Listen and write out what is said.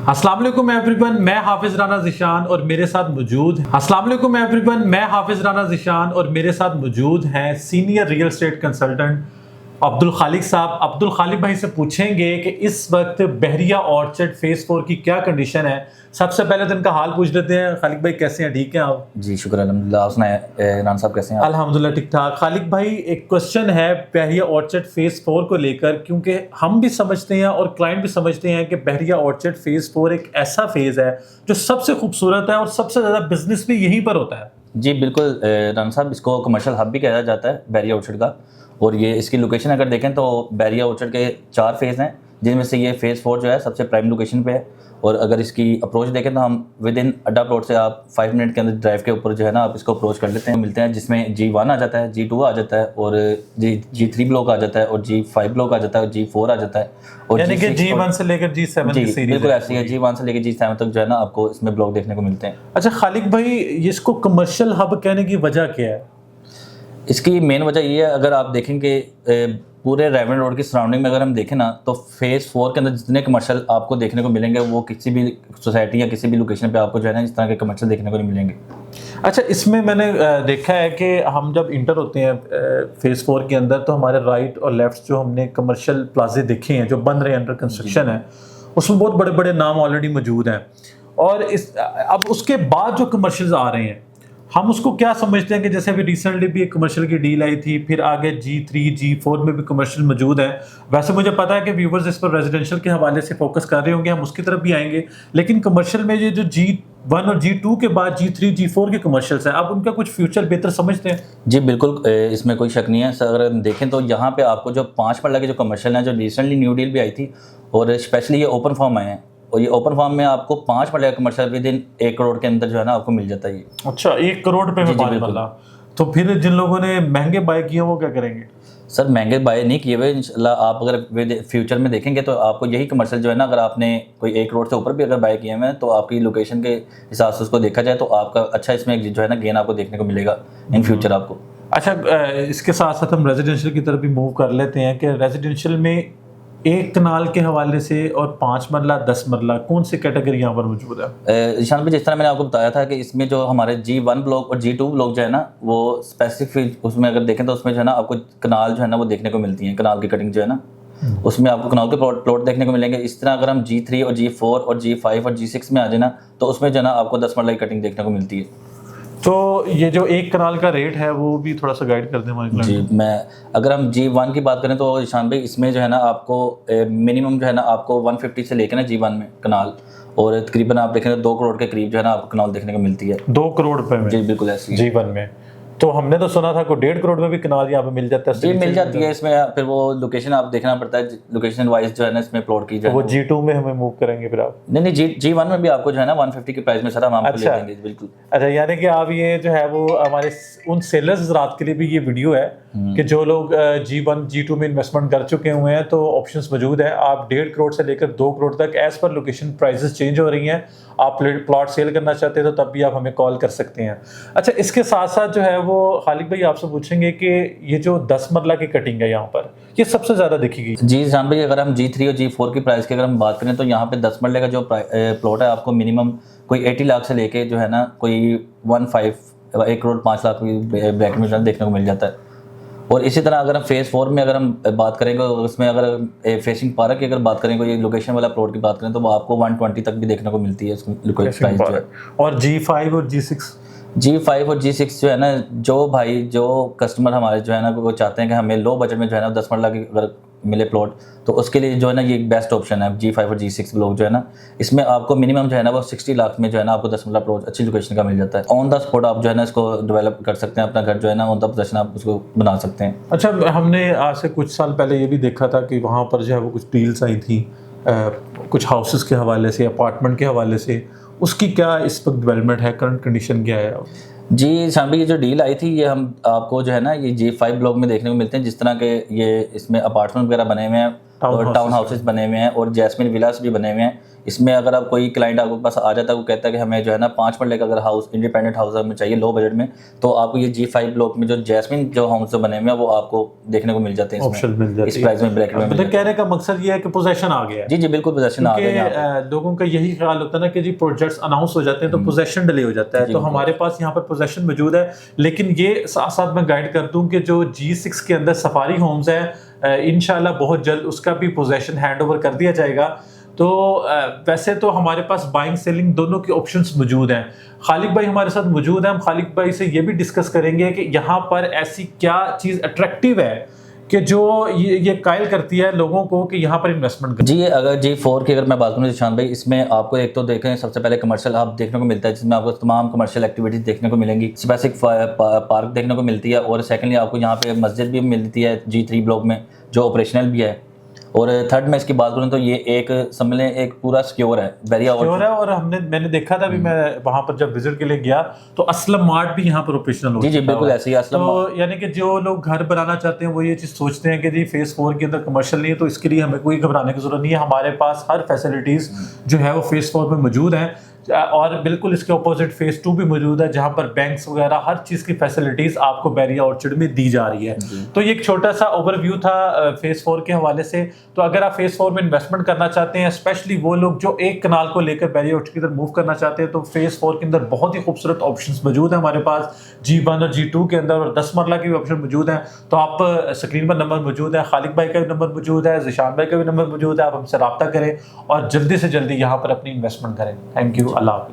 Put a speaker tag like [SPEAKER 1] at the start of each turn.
[SPEAKER 1] अस्सलाम वालेकुम एवरीवन, मैं हाफिज राना ज़िशान और मेरे साथ मौजूद हैं senior real estate consultant Abdul Khaliq साहब। अब्दुल खालिक भाई से पूछेंगे कि इस वक्त बहरिया ऑर्चर्ड फेज़ 4 की क्या कंडीशन है। सबसे पहले तो इनका हाल पूछ लेते हैं। खालिक भाई कैसे हैं, ठीक हैं आप?
[SPEAKER 2] जी शुक्र अल्हम्दुलिल्लाह। आप सुनाएं राना साहब कैसे हैं आप?
[SPEAKER 1] अल्हम्दुलिल्लाह ठीक ठाक। खालिक भाई, एक क्वेश्चन है बहरिया ऑर्चर्ड फेज़ 4 को लेकर, क्योंकि हम भी समझते हैं और क्लाइंट भी समझते हैं कि बहरिया ऑर्चर्ड फेज़ 4 एक ऐसा फेज़ है जो सबसे खूबसूरत है और सबसे ज़्यादा बिजनेस भी यहीं पर होता है।
[SPEAKER 2] जी बिल्कुल राना साहब, इसको कमर्शियल हब भी कहा जाता है बहरिया ऑर्चर्ड का। और ये इसकी लोकेशन अगर देखें तो बहरिया ऑर्चर्ड के 4 फेज़ हैं, जिनमें से ये फेज़ 4 जो है सबसे प्राइम लोकेशन पे है। और अगर इसकी अप्रोच देखें तो हम विद इन अड्डा प्लॉट से आप 5 मिनट के अंदर ड्राइव के ऊपर जो है ना आप इसको अप्रोच कर लेते हैं, मिलते हैं, जिसमें G1 आ जाता है, G2 आ जाता है और G3 ब्लॉक आ जाता है और G5 ब्लॉक आ जाता है और G4 आ जाता है और
[SPEAKER 1] यानी कि G1 से लेकर G7 की सीरीज
[SPEAKER 2] बिल्कुल ऐसी है। G1 से लेकर G7 तक जो है ना आपको इसमें ब्लॉक देखने को मिलते हैं।
[SPEAKER 1] अच्छा खालिक भाई, इसको कमर्शियल हब कहने की वजह क्या है?
[SPEAKER 2] इसकी मेन वजह ये है, अगर आप देखेंगे पूरे रेवन रोड की सराउंडिंग में अगर हम देखें ना तो फेज़ 4 के अंदर जितने कमर्शियल आपको देखने को मिलेंगे वो किसी भी सोसाइटी या किसी भी लोकेशन पे आपको जो है ना इस तरह के कमर्शियल देखने को नहीं मिलेंगे।
[SPEAKER 1] अच्छा, इसमें मैंने देखा है कि हम जब इंटर होते हैं फेज़ 4 के अंदर तो हमारे राइट और लेफ्ट जो हमने कमर्शियल प्लाजे देखे हैं जो बन रहे हैं, अंडर कंस्ट्रक्शन है, उसमें बहुत बड़े बड़े नाम ऑलरेडी मौजूद हैं। और अब उसके बाद जो कमर्शियल्स आ रहे हैं हम उसको क्या समझते हैं कि जैसे अभी रिसेंटली भी एक कमर्शियल की डील आई थी, फिर आगे G3 G4 में भी कमर्शियल मौजूद है। वैसे मुझे पता है कि व्यूवर्स इस पर रेजिडेंशियल के हवाले से फोकस कर रहे होंगे, हम उसकी तरफ भी आएंगे, लेकिन कमर्शियल में ये जो G1 और G2 के बाद G3 G4 के कमर्शियल्स हैं, आप उनका कुछ फ्यूचर बेहतर समझते हैं?
[SPEAKER 2] जी बिल्कुल, इसमें कोई शक नहीं है सर। अगर देखें तो यहाँ पे आपको जो 5 मरला के जो कमर्शियल हैं, जो रिसेंटली न्यू डील भी आई थी और स्पेशली ये ओपन फॉर्म आए हैं, और ये ओपन फॉर्म में आपको 5 मरला का कमर्शियल विद इन 1 करोड़ के अंदर जो है ना आपको मिल जाता है ये।
[SPEAKER 1] अच्छा, 1 करोड़ रुपए में 5 मरला? तो फिर जिन लोगों ने महंगे बाय किए वो क्या करेंगे?
[SPEAKER 2] सर महंगे बाय नहीं किए हुए, इंशाल्लाह आप अगर फ्यूचर में देखेंगे तो आपको यही कमर्शियल जो है ना, अगर आपने कोई 1 करोड़ से ऊपर भी अगर बाय किए हैं तो आपकी लोकेशन के हिसाब से उसको देखा जाए तो आपका अच्छा इसमें जो है ना गेन आपको देखने को मिलेगा इन फ्यूचर आपको।
[SPEAKER 1] अच्छा, इसके साथ साथ हम रेजिडेंशियल की तरफ भी मूव कर लेते हैं कि रेजिडेंशियल में 1 कनाल के हवाले से और 5 मरला 10 मरला कौन सी कैटेगरी यहाँ पर मौजूद है?
[SPEAKER 2] ईशान भाई, जिस तरह मैंने आपको बताया था कि इसमें जो हमारे G1 ब्लॉक और G2 ब्लॉक जो है ना वो स्पेसिफिक, उसमें अगर देखें तो उसमें जो है ना आपको कनाल जो है ना वो देखने को मिलती है, कनाल की कटिंग जो है ना उसमें आपको कनाल के प्लॉट देखने को मिलेंगे। इस तरह अगर हम G3 और G4 और G5 और G6 में आ जाए ना तो उसमें जो है ना आपको 10 मरला की कटिंग देखने को मिलती है।
[SPEAKER 1] तो ये जो 1 कनाल का रेट है वो भी थोड़ा सा गाइड कर दें हमारे क्लाइंट को।
[SPEAKER 2] जी, मैं अगर हम G1 की बात करें तो ईशान भाई इसमें जो है ना आपको मिनिमम जो है ना आपको 150 से लेकर ना G1 में कनाल, और तकरीबन आप देखें तो 2 करोड़ के करीब जो है ना आपको कनाल देखने को मिलती है।
[SPEAKER 1] 2 करोड़ रुपए में?
[SPEAKER 2] जी बिल्कुल ऐसी
[SPEAKER 1] G1 में। तो हमने तो सुना था को 1.5 करोड़ में भी कनाल यहाँ पे मिल जाता है।
[SPEAKER 2] जी मिल जाती है, इसमें फिर वो लोकेशन आप देखना पड़ता है, लोकेशन वाइज जो है ना इसमें प्लॉट की जाए।
[SPEAKER 1] वो G2 में हमें मूव करेंगे फिर आप?
[SPEAKER 2] नहीं, G1 में भी आपको जो है ना 150 के प्राइस में सर हम आपको ले देंगे। बिल्कुल।
[SPEAKER 1] अच्छा, यानी कि आप ये जो है वो हमारे उन सेलर्स रात के लिए भी ये वीडियो है कि जो लोग G1 G2 में इन्वेस्टमेंट कर चुके हुए हैं तो ऑप्शंस मौजूद है। आप 1.5 करोड़ से लेकर 2 करोड़ तक as per location prices change हो रही हैं। आप प्लॉट सेल करना चाहते हैं तो तब भी आप हमें कॉल कर सकते हैं। अच्छा, इसके साथ साथ जो है वो खालिक भाई आपसे पूछेंगे कि ये जो 10 मरला की कटिंग है यहाँ पर, ये सबसे ज़्यादा दिखेगी?
[SPEAKER 2] जी जान भाई, अगर हम G3 और G4 की प्राइस की अगर हम बात करें तो यहाँ पे 10 मरले का जो प्लॉट है आपको मिनिमम कोई 80 लाख से लेके जो है ना कोई 1 करोड़ 5 लाख की ब्रैकेट में देखने को मिल जाता है। और इसी तरह अगर हम फेज़ 4 में अगर हम बात करेंगे उसमें अगर फेसिंग पार्क की अगर बात करेंगे, ये लोकेशन वाला प्लॉट की बात करें तो वो आपको 120 तक भी देखने को मिलती है इसकी प्राइस जो है।
[SPEAKER 1] और G5 और G6
[SPEAKER 2] और G6 जो है ना, जो कस्टमर हमारे जो है ना वो चाहते हैं कि हमें लो बजट में जो है ना 10 मरला की अगर मिले प्लॉट तो उसके लिए जो है ना ये बेस्ट ऑप्शन है G5 और G6 ब्लॉक जो है ना, इसमें आपको मिनिमम जो है ना वो 60 लाख में जो है ना आपको 10 मरला प्लॉट अच्छी लोकेशन का मिल जाता है। ऑन द स्पॉट आप जो है ना इसको डेवलप कर सकते हैं, अपना घर जो है ना ऑन द पोजीशन आप उसको बना सकते हैं।
[SPEAKER 1] अच्छा, हमने आज से कुछ साल पहले ये भी देखा था कि वहाँ पर जो है वो कुछ डील्स आई थी कुछ हाउसेस के हवाले से, अपार्टमेंट के हवाले से, उसकी क्या इस वक्त डेवलपमेंट है, करंट कंडीशन क्या है?
[SPEAKER 2] जी शामी की जो डील आई थी ये हम आपको जो है ना ये G5 ब्लॉक में देखने को मिलते हैं, जिस तरह के ये इसमें अपार्टमेंट वगैरह बने हुए हैं और टाउन हाउसेस बने हुए हैं और जैस्मिन विलास भी बने हुए हैं। इसमें अगर आप कोई क्लाइंट आपके पास आ जाता है, वो कहता है कि हमें जो है ना 5 मरले का अगर हाउस, इंडिपेंडेंट हाउस हमें चाहिए लो बजट में, तो आपको ये G5 ब्लॉक में जो जैस्मिन जो हाउस जो बने हुए हैं वो आपको देखने को मिल जाते हैं,
[SPEAKER 1] ऑप्शन मिल जाती
[SPEAKER 2] इस प्राइस में, ब्रैकेट में मिल
[SPEAKER 1] मतलब कहने का मकसद ये है कि पोजेशन आ गया है।
[SPEAKER 2] जी जी बिल्कुल, पोजेशन आ गए यहाँ पे।
[SPEAKER 1] क्योंकि लोगों का यही ख्याल होता है ना कि जी प्रोजेक्ट्स अनाउंस हो जाते हैं तो पोजेशन डिले हो जाता है, तो हमारे पास यहाँ पर पोजेशन मौजूद है। लेकिन ये साथ साथ मैं गाइड कर दूं कि जो G6 के अंदर सफारी होम्स है, इंशाल्लाह बहुत जल्द उसका भी पोजेशन हैंड ओवर कर दिया जाएगा। तो वैसे तो हमारे पास बाइंग सेलिंग दोनों के ऑप्शंस मौजूद हैं। खालिक भाई हमारे साथ मौजूद हैं, हम खालिक भाई से ये भी डिस्कस करेंगे कि यहाँ पर ऐसी क्या चीज़ अट्रैक्टिव है कि जो ये कायल करती है लोगों को कि यहाँ पर इन्वेस्टमेंट कर।
[SPEAKER 2] जी, अगर G4 की अगर मैं बात करूँ निशान भाई, इसमें आपको एक तो देखें सबसे पहले कमर्शियल हब देखने को मिलता है, जिसमें आपको तमाम कमर्शियल एक्टिविटीज़ देखने को मिलेंगी, स्पेसिफिक पार्क देखने को मिलती है, और सेकेंडली आपको यहाँ पे मस्जिद भी मिलती है G3 ब्लॉक में जो ऑपरेशनल भी है। और थर्ड में इसकी बात करूँ तो ये एक समझ लें एक पूरा सिक्योर है, बैरिया
[SPEAKER 1] सिक्योर है। और मैंने देखा था अभी मैं वहाँ पर जब विजिट के लिए गया तो असलम मार्ट भी यहाँ पर ऑपरेशनल हो
[SPEAKER 2] जी जी बिल्कुल ऐसे ही असलम।
[SPEAKER 1] तो यानी कि जो लोग घर बनाना चाहते हैं वो ये चीज़ सोचते हैं कि जी फेज 4 के अंदर कमर्शियल नहीं है, तो इसके लिए हमें कोई घबराने की जरूरत नहीं है। हमारे पास हर फैसिलिटीज़ जो है वो फेज 4 में मौजूद हैं, और बिल्कुल इसके ऑपोजिट फेज 2 भी मौजूद है जहां पर बैंक्स वगैरह हर चीज़ की फैसिलिटीज़ आपको बैरिया ऑर्चर्ड में दी जा रही है। तो ये एक छोटा सा ओवरव्यू था फेज 4 के हवाले से। तो अगर आप फेज 4 में इन्वेस्टमेंट करना चाहते हैं, स्पेशली वो लोग जो एक कनाल को लेकर बैरिया ऑर्चर्ड की तरफ मूव करना चाहते हैं, तो फेज 4 के अंदर बहुत ही खूबसूरत ऑप्शंस मौजूद है हमारे पास G1 और G2 के अंदर, और 10 मरला के भी ऑप्शन मौजूद हैं। तो आप स्क्रीन पर नंबर मौजूद है, खालिक भाई का भी नंबर मौजूद है, ज़िशान भाई का भी नंबर मौजूद है, आप हमसे रब्ता करें और जल्दी से जल्दी यहाँ पर अपनी इन्वेस्टमेंट करें। थैंक यू, अल्लाह हाफ़िज़।